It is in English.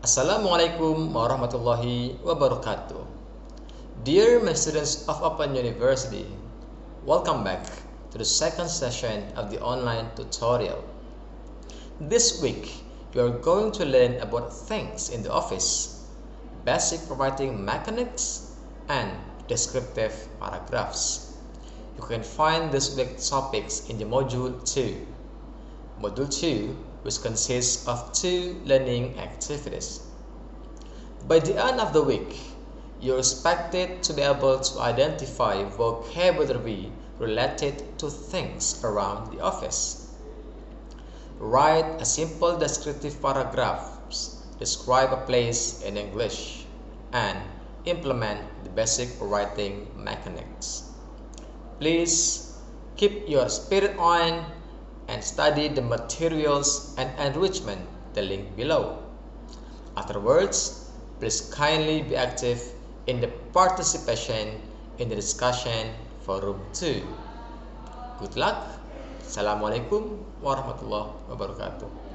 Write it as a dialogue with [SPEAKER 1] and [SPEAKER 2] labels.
[SPEAKER 1] Assalamualaikum warahmatullahi wabarakatuh. Dear my students of Open University, welcome back to the second session of the online tutorial. This week, we are going to learn about things in the office, basic writing mechanics, and descriptive paragraphs. You can find this week's topics in the Module 2. Module 2, which consists of 2 learning activities. By the end of the week, you're expected to be able to identify vocabulary related to things around the office. Write a simple descriptive paragraphs, describe a place in English, and implement the basic writing mechanics. Please keep your spirit on and study the materials and enrichment the link below. Afterwards, please kindly be active in the participation in the discussion for room 2. Good luck. Assalamualaikum warahmatullahi wabarakatuh.